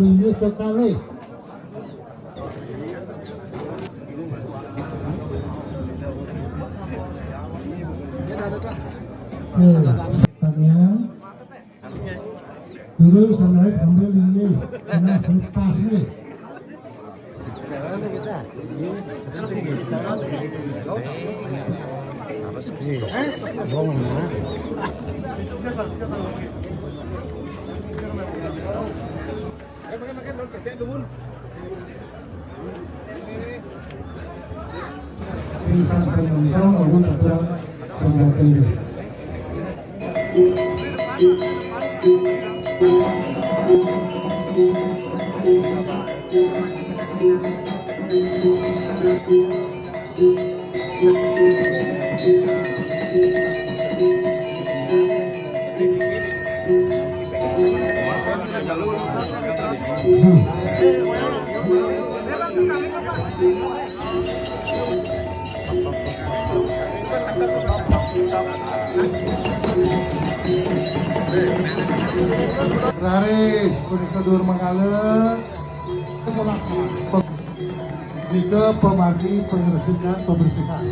Ini sekali. Dulu saya ambil ini, karena selepas ini. Bisa semuanya maupun tidak semua tinggi. Raris, Kedua Mangala, juga pemandu pembersihan.